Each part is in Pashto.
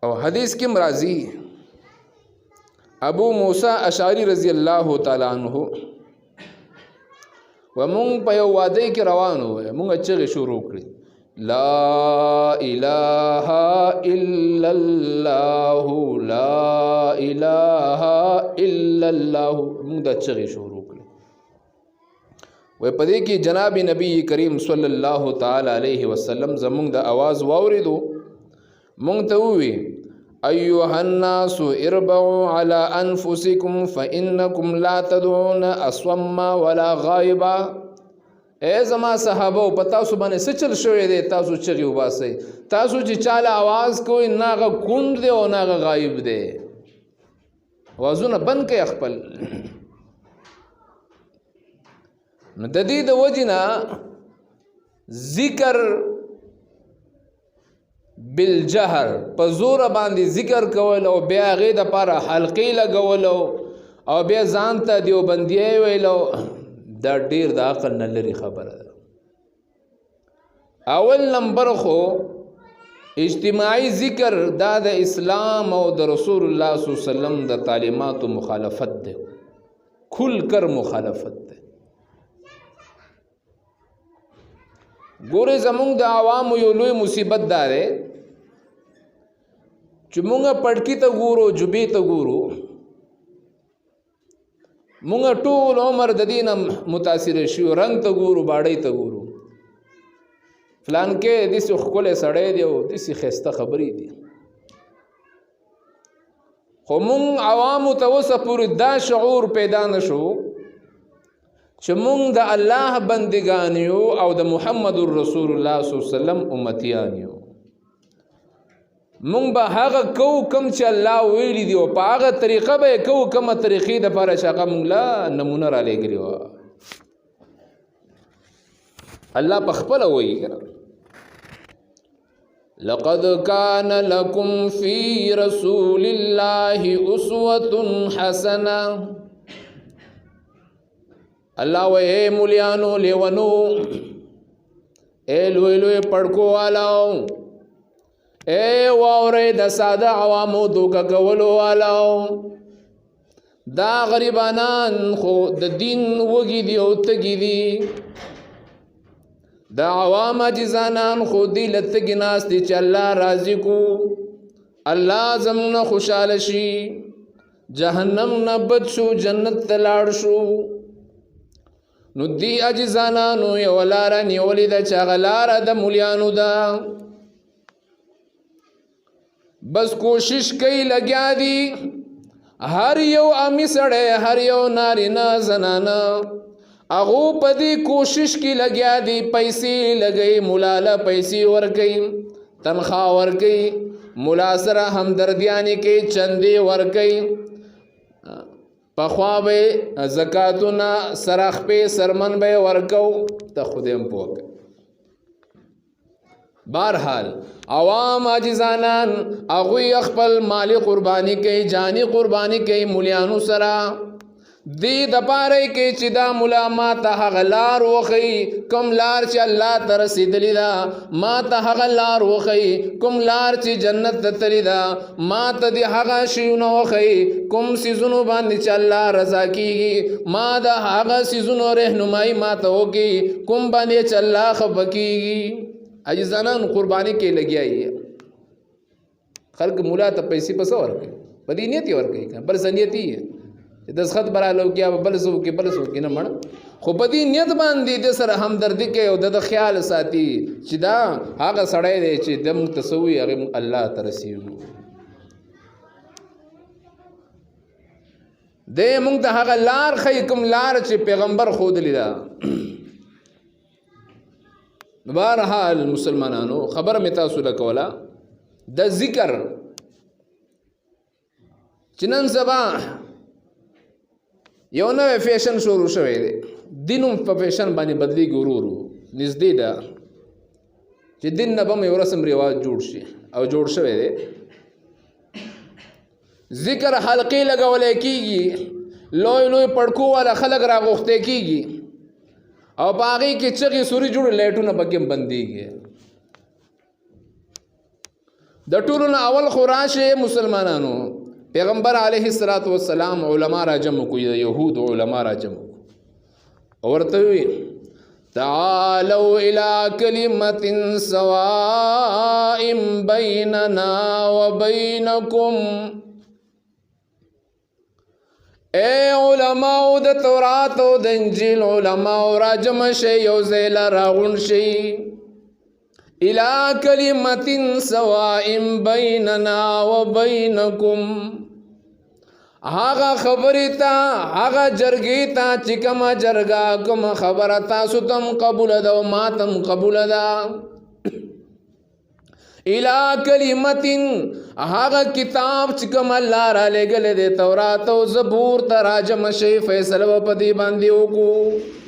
او حدیث کې مرضی ابو موسی اشعری رضی الله تعالی عنہ ومون په یو واده کې روانو مونږ چې شروع کړی لا اله الا الله لا اله الا الله مونږ د چې شروع کړی وې په دې کې جناب نبی کریم صلی الله تعالی علیه وسلم زمونږ د आवाज واوریدو مونږ ته وی ايها الناس اربعوا على انفسكم فانكم لا تدعون اصم ولا غائبا اے زما صحابه پتا سو باندې سچل شوې دي تاسو چغي وباسي تاسو چې چاله आवाज کوئی ناغه کند دی او ناغه غایب دی وازونه بند کې خپل نو د دې د وجنا ذکر بالجهر په زور باندې ذکر کول او بیا غې د پر حلقې لګول او بیا ځان ته دیوبندي ویلو دا ډیر د عقل نه لري خبره ده اول نمبر خو اجتماعي ذکر دا د اسلام او د رسول الله صلی الله علیه وسلم د تعلیماتو مخالفت ده کل کر مخالفت ده ګوره زمونږ د عوامو یو لوی مصیبت داره چې مونږه پړکی ته ګورو جبې ته ګورو مونږه ټول عمر د دین متاثر شو رنگ ته ګورو باړې ته ګورو فلان کې د څه خپل سړې دی او د څه خسته خبرې دي خو مونږ عوامو ته وسه پوری دا شعور پیدا نشو چې مونږ د الله بندگان یو او د محمد رسول الله صلی الله علیه وسلم امتیان یو مونږ به هغه کو کم چې الله ویلی دی او په هغه طریقه به کو کومه طریقې د لپاره شاقه مونږ لا نمونه را لګلی و الله په خپل وایي لقد كان لكم في رسول الله اسوه حسنه الله و اے مولیانو لیونو اے لوی لوی پڑکو والاو اے واورے د ساده عوامو دوکا کولو والاو دا غریبانان خو د دین وګی دی او تګی دی دا عوام عجزانان خو دی لتګی ناس دی چې الله راضی کو الله زمونه خوشاله شي جهنم نه بد شو جنت تلاړ شو نو دی عجزانانو یو لاره نیولې ده چې هغه لاره د مولیانو ده بس کوشش کوي لګیا دي هر یو امی سړی هر یو نارینه زنانه هغه په دې کوشش کې لګیا دي پیسې لګي مولا له پیسې ورکي تنخواه ورکي مولا سره همدردیانی کې چندې ورکي پخوا به زکاتونه سرخ په سرمن به ورکو ته خودم پوک بهرحال عوام عاجزانان هغه خپل مالی قربانی کوي جانی قربانی کوي مولیانو سره دی د پاره کې چې دا مولا ما ته هغه لار وخی کوم لار چې الله ته رسیدلی دا ما ته هغه لار وخی کوم لار چې جنت ته تللی دا ما ته دی هغه شیونه وخی کوم سيزونو باندې چې الله رضا کیږي ما دا هغه سيزونو رهنمایي ما ته وکي کوم باندې چې الله خفقيږي عجزانان قرباني کې لګیایي خلق مولا ته پیسې پس ورکړي په دې نیت ورکړي بل سنیتی دسخط برالو کیا بل سو کې نه مړ خو په دې نیت باندې د سره همدردی کې او د خیال ساتي چې دا هغه سړی دی چې د متسوي هغه الله ترسيو د موږ د هغه لار خې کوم لار چې پیغمبر خود لیدا بهرحال مسلمانانو خبر مې تاسو لکولا د ذکر چنن سبا یو نوې فیشن شروع شوی دی دینم په فیشن باندې بدلی ګورورو نږدې ده چې دین نه به یو رسم رواج جوړ شي او جوړ شوی دی ذکر حلقې لګولې کیږي لوی لوی پړکو والا خلک راغوښته کیږي او باغی کې چغې سوري جوړ لایټونه بګم بنديږي د ټولو نه اول خو راشه مسلمانانو پیغمبر علیه الصلاۃ والسلام علما را جمع کو یهود علما را جمع کو ورته وی تعالوا الى كلمة سواء بيننا وبينكم اے علماء د تورات او د انجیل علماء را جمع شي یو ځای راغون شي الى كلمة سواء بيننا وبينكم هاغه خبرې ته هاغه جرګې ته چې کومه جرګه کومه خبره تاسو تم قبول ده او ما تم قبول ده الى کلمة هاغه کتاب چې کوم الله را لګلې د تورات او زبور ته راجم شي فیصله په دې باندې وکړو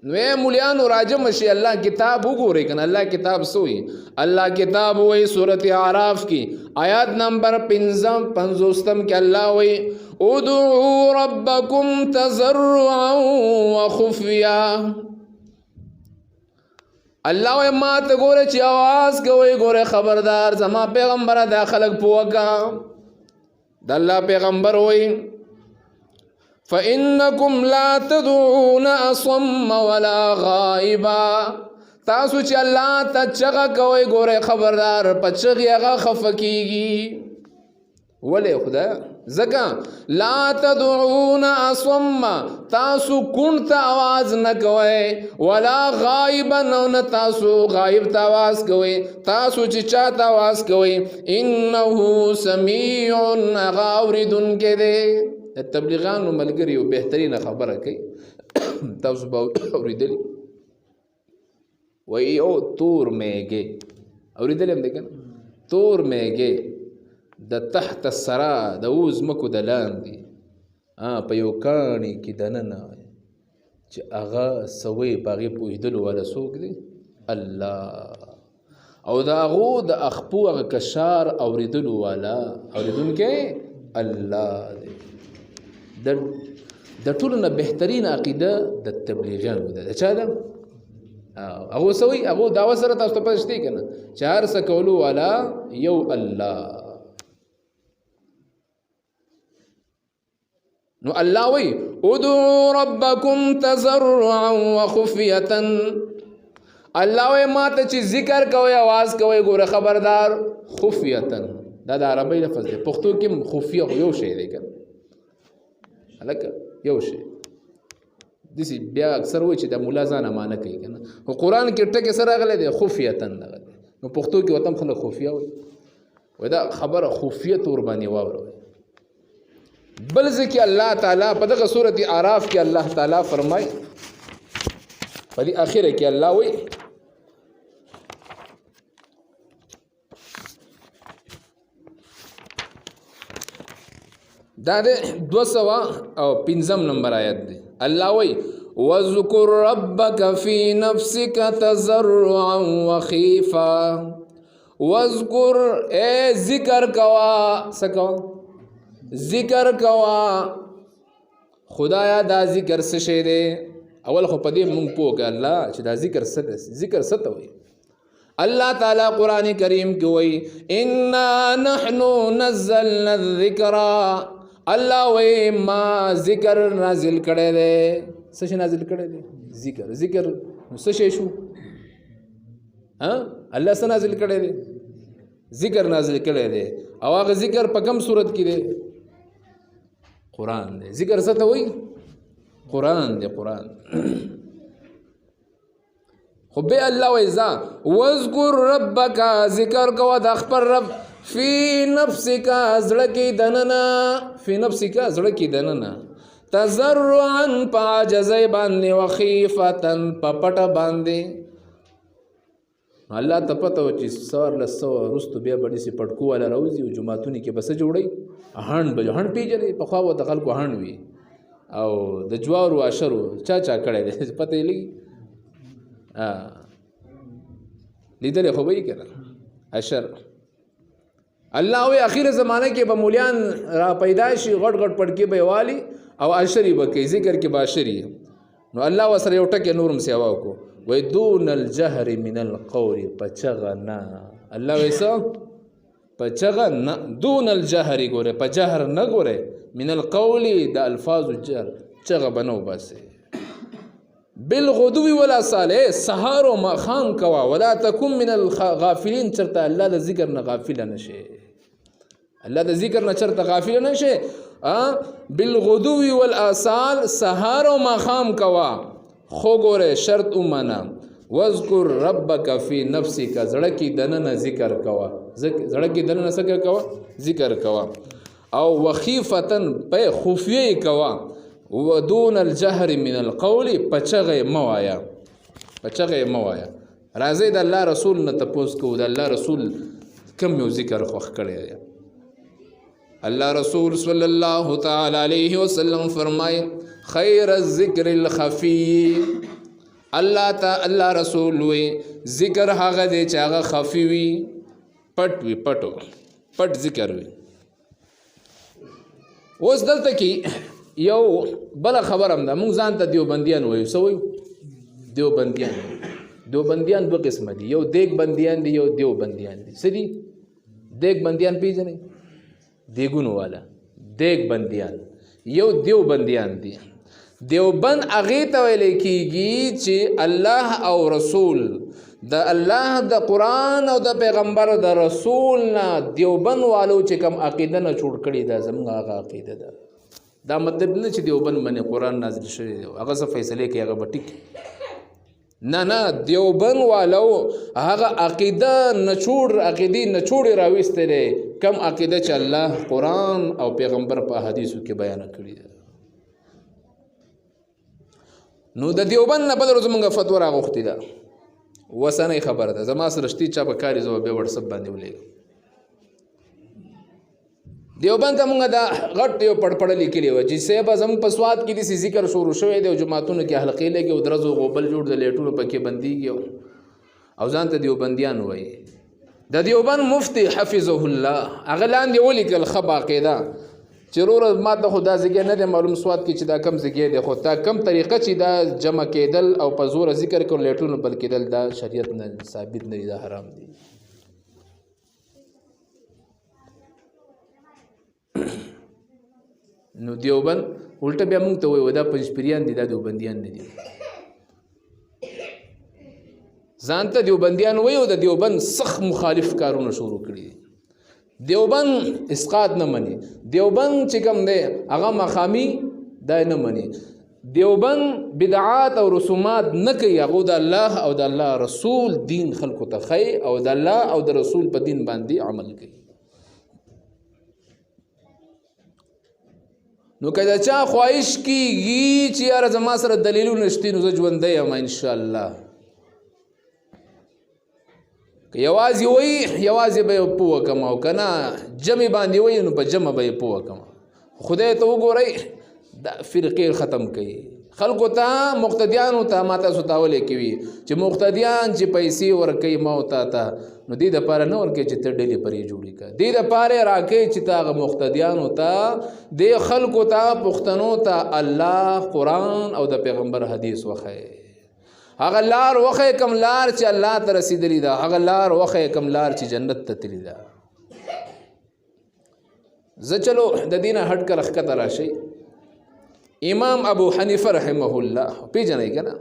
نو مولیانو راجم شي الله کتاب وګوري کنه الله کتاب سوی الله کتاب وای سورۃ اعراف کی آیات نمبر 55 کې الله وای ادعوا ربکم تضرعا وخفیا الله وای ما ته ګوره چې आवाज کوي ګوره خبردار زما پیغمبر دا خلق پوکا د الله پیغمبر وای فإنكم لا تدعون أصم ولا غائبا تاسو چې الله ته چغه کوي ګوره خبردار په چغې هغه خفه کیږي ولې خدای ځکه لا تدعون اصم تاسو کون ته आवाज نه کوي ولا غائبا نه تاسو غائب ته आवाज کوي تاسو چې چاته आवाज کوي انه سميع غاوردن کې د تبلیغانو ملګری او بهترینه خبره کوي تاسو به اوریدلی وای او تور میګه اوریدلی هم ده تور میګه د تحت السرا د اوز مکو د لاندې په یو کاڼي کې دننه چې هغه سوی په هغې پوهېدلو والا څوک دی الله او د هغو د اخپو هغه کشار اورېدلو والا اورېدونکی الله دی د ټولو نه بهترین عقیده د تبلیغیانو ده د چا ده هغه سوی هغه دعوه سره تاسو ته پته شته کنه چې هر څه کولو والا یو الله نو الله وی ادعوا ربکم تضرعا وخفیه الله وی ما ته چې ذکر کوي आवाज کوي ګوره خبردار خفیه دا د عربی لفظ دی پښتو کې خفیه یو شی دی کنه لکه یو شی دسی بیا اکثر وای چې د مولا ځان امانه کوي کنه او قران کې ټکه سره غلې دی خفیه دغه نو پښتو کې وتم خلک خفیه وای دا خبره خفیه تور باندې واوره بل ځکه الله تعالی په دغه سورۃ اعراف کې الله تعالی فرمای په دې اخره کې الله وای دا د 205 نمبر آیت دی الله وای واذكر ربك في نفسك تضرعا وخيفا واذكر اے ذکر کوا سکو ذکر کوا خدایا دا ذکر څه شی دی اول خو پدې مونږ پوهه الله چې دا ذکر څه دی ذکر څه ته وایي الله تعالی قران کریم کې وایي انا نحن نزلنا الذکر الله وی ما ذکر نازل کړی دی څه شي نازل کړی دی ذکر څه شي شو الله څه نازل کړی دی ذکر نازل کړی دی او هغه ذکر په کوم صورت کې دی قران دی ذکر څه ته وایي قران دی قران خو به الله ویزا واذكر ربک ذکر کو د خپل رب فی نفسک زړکی دننا فی نفسک زړکی دننا تضرعا پاجزای باندې وخیفتا پپټ باندې الله ته پته و چې سار لسو رستو بیا بډی سي پټکو والا روزي او جمعتونی کې بس جوړي هان به هان پیجنې په خوا و د خلکو هان وي او د جوار او اشرو چا کړي دي پته لګي لیدل خو به کړه اشر الله وی اخیر زمانه کې به مولیان را پیدا شي غټ غټ پړکی به والی او اشری به کې ذکر کې باشری نو الله وسره یو ټکه نورم سیوا کو وای دون الجهر من القول پچغه نه الله ویسا پچغه نه دون الجهر ګوره په جهر نه ګوره من القول د الفاظ جهر چغه بنو باسه بالغدو والآصال سحر و ماخام کوا ولا تکن من الغافلین چرته الله د ذکر نه غافل نشه الله د ذکر نه چرته غافل نشه بالغدو والآصال سحر و ماخام کوا خو ګوره شرط ومنه واذکر ربک فی نفسک زړه کې دننه ذکر کوا زړه کې دننه ذکر کوا ذکر کوا او وخیفتن په خفیه کوا ودون الجهر من القول پچغه موایا پچغه موایا راځي د الله رسول نه تپوس کو د الله رسول کم یو ذکر خوښ کړی الله رسول صلی الله تعالی علیه وسلم فرمای خیر الذکر الخفی الله رسول وی ذکر هغه دی چې هغه خفی وي پټ وي پټ ذکر وي اوس دلته کې یو بل خبر هم ده مونږ ځان ته دیوبندیان وایو څه وایو دیوبندیان دوه قسمه دي یو دیګ بندیان دي یو دیوبندیان دي څه دي دیګ بندیان پیژنئ دیګونو والا دیګ بندیان یو دیوبندیان دي دیوبند هغې ته ویلی کېږي چې الله او رسول د الله د قرآن او د پیغمبر د رسول نه دیوبند والو چې کوم عقیده نه جوړ کړې ده زموږ هغه عقیده ده دا مطلب نه چې دیوبند باندې قرآن نازل شوی دی هغه څه فیصلې کوي هغه به ټیک نه دیوبند والو هغه عقیده عقیدې نچوړې راویستلې کم عقیده چې الله قرآن او پیغمبر په حدیثو کې بیان کړي ده نو د دیوبند نه بل ورځ مونږ فتوا راغوښتې ده وسنۍ خبره ده زما سره شتي چا په کار یې زه به وټسپ باندې ولېږم دیوبند ته مونږ دا غټ یو پړپړه لیکلې وه چې صاحبه زموږ په سوات کې داسې ذکر شروع شوی دی او جوماتونو کې حلقې لګي او درز او غوبل جوړ د لیټونو پکې بندېږي او ځان ته دیوبندیان وایي د دیوبند مفتی حفظه الله هغه لاندې ولیکل ښه باقاعده چې وروره ما ته خو دا ځګی نه دی معلوم سوات کې چې دا کم ځګی دی خو تا کم طریقه چې دا جمع کېدل او په زوره ذکر کول لیټونو بل کېدل دا شریعت نه ثابت نه دی دا حرام دی نو دیوبند الټه بیا مونږ ته وایو دا پنځپیریان دي دا دیوبندیان نه دي ځان ته دیوبندیان وایو د دیوبند سخت مخالف کارونه شروع کړي دیوبند اسقاط نه مني دیوبند چې کوم دی هغه مقامي دا نه مني دیوبند بدعات او رسومات نه کوي هغه د الله او د الله رسول دین خلکو ته ښیي او د الله او د رسول په دین باندې عمل کوي نو که دا چا خواهش کېږي چې یاره زما سره دلیلونه شته نو زه ژوندی یم انشاءالله که یوازې وایي یوازې به یې پوه کړم او که نه جمع باندې وایي نو په جمع به یې پوه کړم خدای ته وګورئ دا فرقې ختم کوي خلکو ته مقتدیانو ته ما تاسو ته ولې کوي چې مقتدیان چې پیسې ورکوي ما او تا ته نو دې دپاره نه ورکوي چې ته ډلې پرې جوړې کړه دې دپاره یې راکوي چې ته هغه مقتدیانو ته دې خلکو ته پښتنو ته الله قرآن او د پیغمبر حدیث وښیي هغه لار وښیي کوم لار چې الله ته رسېدلې ده هغه لار وښیي کوم لار چې جنت ته تللې ده زه چلو د دې نه هټ کر ښکته راشئ امام ابو حنیفه رحمه الله پیژنئ که نه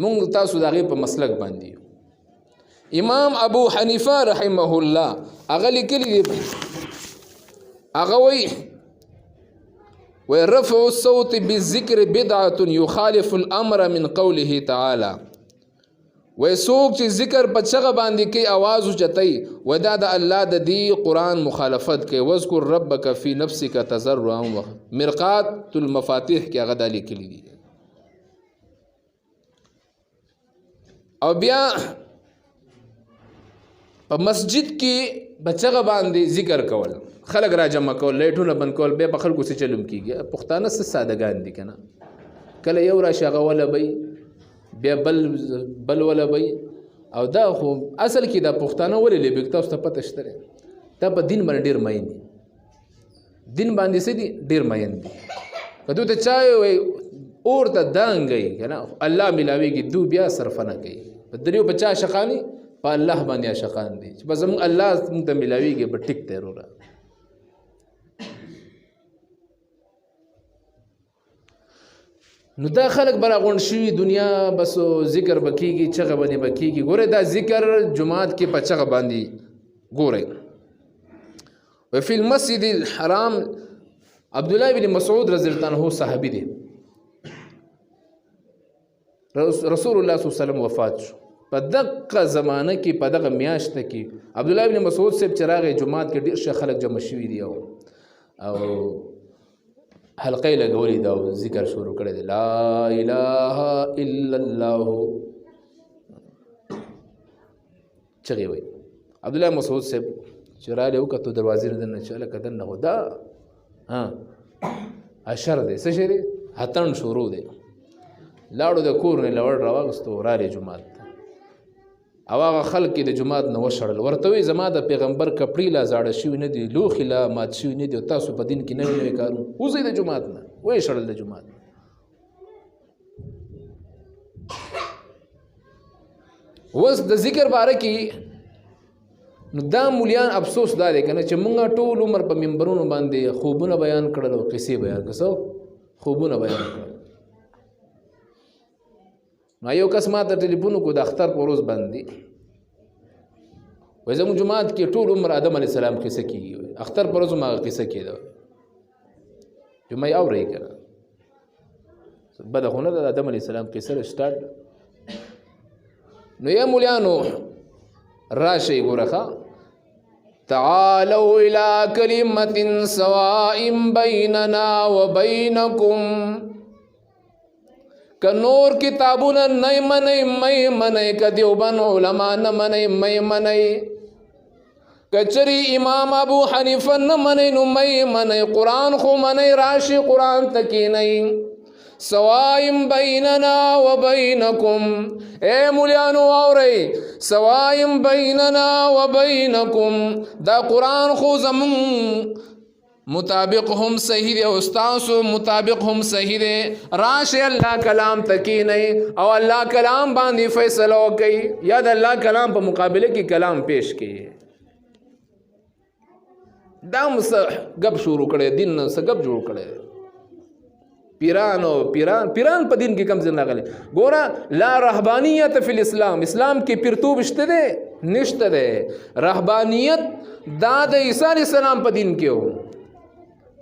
مونږ تاسو د هغې په مسلک باندې امام ابو حنیفه رحمه الله هغه لیکلي دي هغه وایي رفع الصوت بالذکر بدعة يخالف الامر من قوله تعالی څوک چې ذکر په چغه باندې کوي आवाज اوچتوي دا د الله د دې قرآن مخالفت کوي واذکر ربک فی نفسک تضرعا مرقات المفاتیح کې هغه دا لیکلي دي او بیا په مسجد کې بچغه باندې ذکر کول خلک را جمع کول لیټونه بند کول بیا په خلکو څه چلم کېږي پښتانه څه سادهګان دي که نه کله یو راشي هغه ولبئ بیا بل ولبئ او دا خو اصل کې دا پښتانه ولې لبیږي تاسو ته پته شته دا په دین باندې ډېر مین دي دین باندې څه دي ډېر مین دي که دوی ته چا وایي اور ته دانګي کنه الله ملاويږي دو بیا صرف نه کوي په دریو بچا شقانی په الله باندې شقان دي چې بس الله موږ ته ملاويږي په ټیک ته وروره. نو دا خلق برا غون شوی دنیا بس ذکر بکیږي چغه باندې بکیږي. ګوره دا ذکر جمعات کې په چغه باندې ګوره. وفي المسجد الحرام عبد الله بن مسعود رضی الله عنه صحابي دی. رسول الله صلی الله علیه وسلم وفات شو په دغه زمانه کې په دغه میاشت کې عبد الله بن مسعود صاحب چراغ جمعات کې ډیر ښه خلک جمع شوي دي او حلقې لګولې دا ذکر شروع کړی دی لا اله الا الله چغې وایي. عبد الله مسعود صاحب چې راغلی وکتو دروازې نه دننه چې هلکه دننه خو دا اشر دی څه شی دی هتن شروع دی. لاړو د کور نه لوړ راواغستو راغلی جومات ته او هغه خلک د جومات نه وشړل ورته وایي زما د پیغمبر کپړې لا زاړه شوي نه دي لوښي لا مات شوي نه دي او تاسو په دین کې نوي نوي کارونه وځئ د جومات نه وایي شړل د جومات نه. اوس د ذکر باره کې نو دا مولیان افسوس دا دی که نه چې مونږ ټول عمر په منبرونو باندې خوبونه بیان کړل او قصې بیان کړل خوبونه بیان کړل. نو یو کس ما ته ټلیفون وکړو د اختر په ورځ باندې وایي زموږ جومات کې ټول عمر آدم علیه السلام قصه کېږي اختر په ورځ هم هغه قصه کېده جمعه یې اورئ که نه بده خو نه ده د آدم علیه السلام قصه سټارټ. نو یا مولیانو راشئ ګوره ښه تعالوا الى كلمة سواء بيننا وبينكم که نور کتابونه نه منئ مئ منئ که دیوبند علما نه منئ مئ منئ که چری امام ابو حنیفه نه منئ نو مئ منئ قرآن خو منئ راشي قرآن ته کښېنئ سواء بیننا و بینکم. اے مولیانو اورئ سواء بیننا و بینکم دا قرآن خو زمون مطابق هم صحیح دی او ستاسو مطابق هم صحیح دی. راشي الله کلام تکینئ او الله کلام باندې فیصله وکئ یا د الله کلام په مقابله کې کلام پیش کړئ. دا هم څه ګپ شروع کړی دین نه څه ګپ جوړ کړی پیران په دین کې کم ځای راغلی. ګوره لا رهبانیت فی الاسلام اسلام کې پیرتوب شته دی نشته دی. رهبانیت دا د عیسی علیه السلام په دین کې و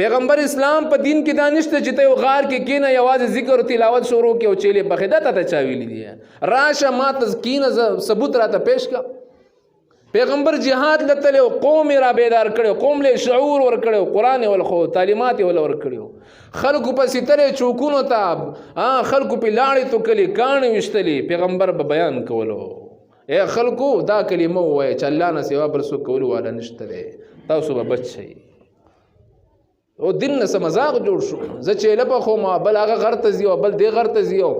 پیغمبر اسلام په دین کې دا نشته چې ته یو غار کې کینه یوازې ذکر او تلاوت شروع کې او چیلې پخې دا ته چا ویلي دي راشه ما تزکینه ثبوت راته پیش کا. پیغمبر جهاد لتلو قوم را بیدار کړو قوم له شعور ور کړو قران ول خو تعلیمات ول ور کړو خلکو په ستره چوکونو ته خلکو په لاړې تو کلی کان وشتلی پیغمبر به بیان کولو اے خلکو دا کلمه وای چې الله نه سوا بل څه کول والا نشته دی تاسو به بچ شئ. او دین نه مذاق جوړ شو زه چې لپه خو ما بل هغه غر ته ځي او بل دې غر ته ځي او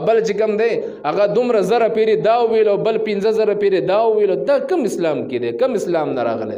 بل چې کوم دی هغه دومره زره پیرې دا وویل او بل 15 زره پیرې دا وویل دا کم اسلام کې دی کم اسلام نه راغلی.